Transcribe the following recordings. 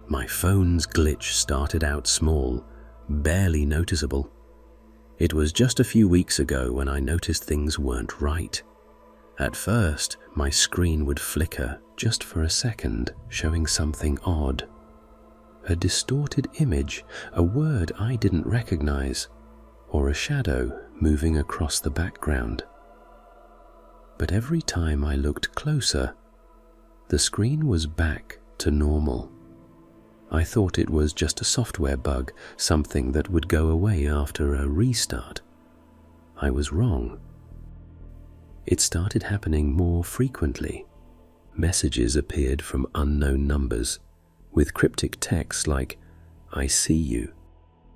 My phone's glitch started out small, barely noticeable. It was just a few weeks ago when I noticed things weren't right. At first, my screen would flicker just for a second, showing something odd. A distorted image, a word I didn't recognize, or a shadow moving across the background. But every time I looked closer, the screen was back to normal. I thought it was just a software bug, something that would go away after a restart. I was wrong. It started happening more frequently. Messages appeared from unknown numbers, with cryptic text like, "I see you,"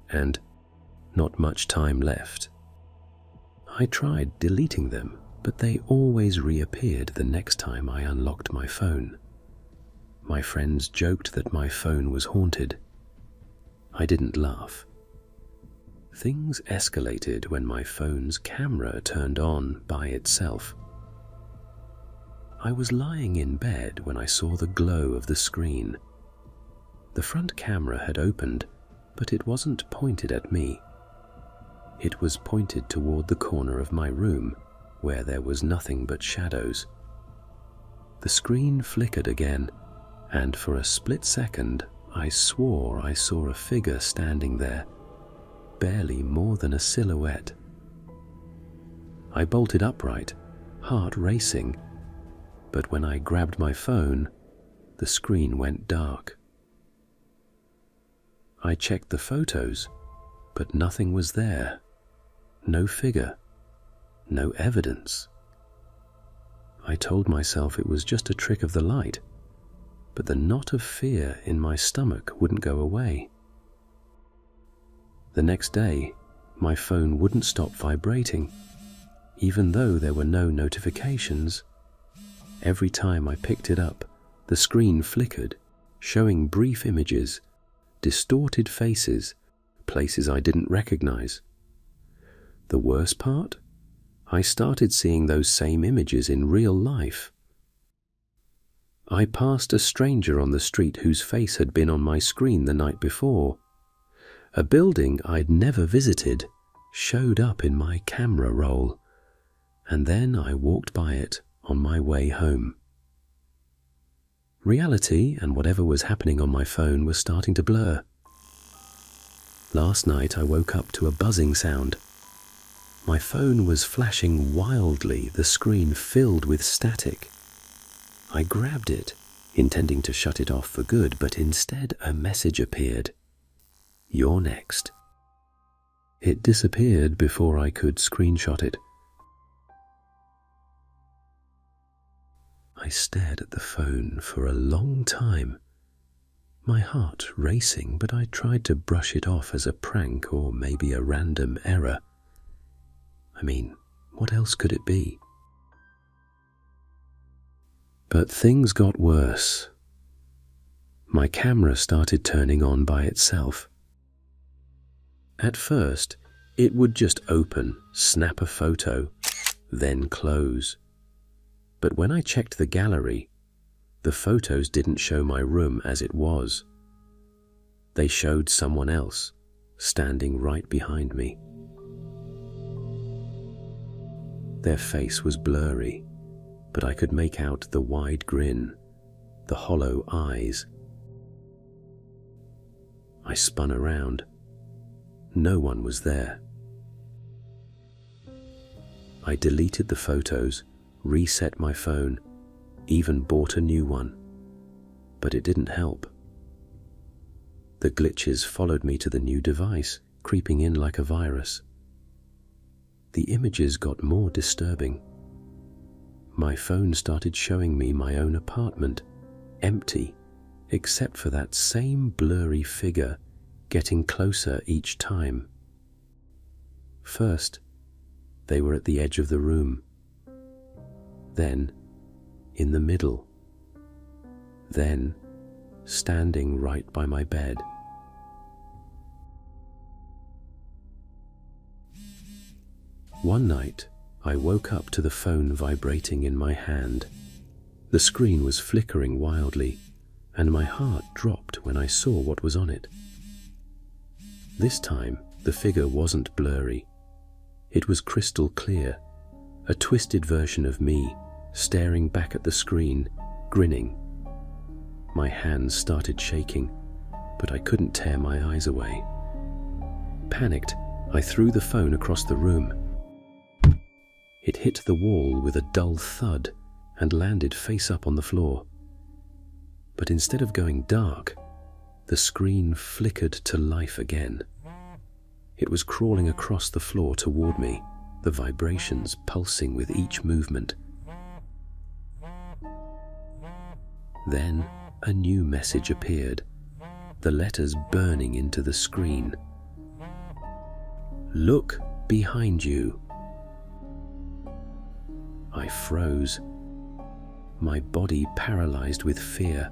and "not much time left." I tried deleting them, but they always reappeared the next time I unlocked my phone. My friends joked that my phone was haunted. I didn't laugh. Things escalated when my phone's camera turned on by itself. I was lying in bed when I saw the glow of the screen. The front camera had opened, but it wasn't pointed at me. It was pointed toward the corner of my room, where there was nothing but shadows. The screen flickered again, and for a split second I swore I saw a figure standing there, barely more than a silhouette. I bolted upright, heart racing, but when I grabbed my phone, the screen went dark. I checked the photos, but nothing was there. No figure, no evidence. I told myself it was just a trick of the light, but the knot of fear in my stomach wouldn't go away. The next day, my phone wouldn't stop vibrating, even though there were no notifications. Every time I picked it up, the screen flickered, showing brief images, distorted faces, places I didn't recognize. The worst part? I started seeing those same images in real life. I passed a stranger on the street whose face had been on my screen the night before. A building I'd never visited showed up in my camera roll, and then I walked by it on my way home. Reality and whatever was happening on my phone was starting to blur. Last night I woke up to a buzzing sound. My phone was flashing wildly, the screen filled with static. I grabbed it, intending to shut it off for good, but instead a message appeared. "You're next." It disappeared before I could screenshot it. I stared at the phone for a long time, my heart racing, but I tried to brush it off as a prank or maybe a random error. I mean, what else could it be? But things got worse. My camera started turning on by itself. At first, it would just open, snap a photo, then close. But when I checked the gallery, the photos didn't show my room as it was. They showed someone else, standing right behind me. Their face was blurry, but I could make out the wide grin, the hollow eyes. I spun around. No one was there. I deleted the photos, reset my phone, even bought a new one, but it didn't help. The glitches followed me to the new device, creeping in like a virus. The images got more disturbing. My phone started showing me my own apartment, empty, except for that same blurry figure getting closer each time. First, they were at the edge of the room. Then, in the middle. Then, standing right by my bed. One night, I woke up to the phone vibrating in my hand. The screen was flickering wildly, and my heart dropped when I saw what was on it. This time, the figure wasn't blurry. It was crystal clear, a twisted version of me, staring back at the screen, grinning. My hands started shaking, but I couldn't tear my eyes away. Panicked, I threw the phone across the room. It hit the wall with a dull thud and landed face up on the floor. But instead of going dark, the screen flickered to life again. It was crawling across the floor toward me, the vibrations pulsing with each movement. Then a new message appeared, the letters burning into the screen. "Look behind you." I froze, my body paralyzed with fear.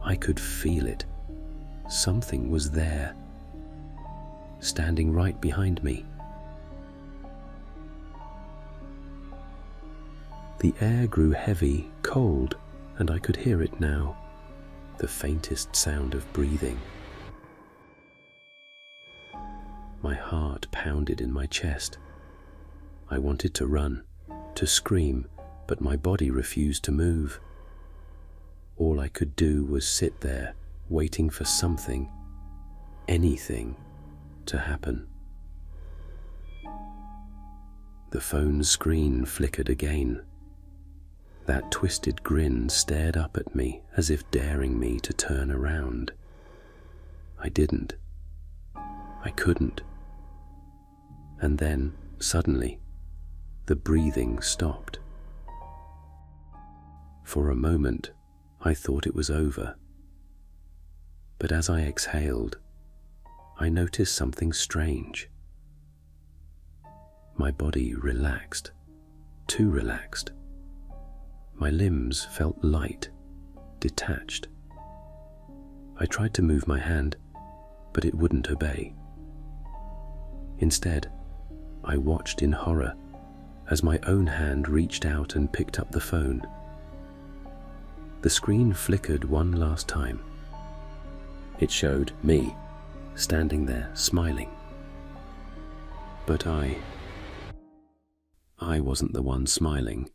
I could feel it. Something was there, standing right behind me. The air grew heavy, cold, and I could hear it now, the faintest sound of breathing. My heart pounded in my chest. I wanted to run, to scream, but my body refused to move. All I could do was sit there, waiting for something, anything, to happen. The phone screen flickered again. That twisted grin stared up at me as if daring me to turn around. I didn't. I couldn't. And then, suddenly, the breathing stopped. For a moment, I thought it was over. But as I exhaled, I noticed something strange. My body relaxed, too relaxed. My limbs felt light, detached. I tried to move my hand, but it wouldn't obey. Instead, I watched in horror as my own hand reached out and picked up the phone. The screen flickered one last time. It showed me, standing there, smiling. But I wasn't the one smiling.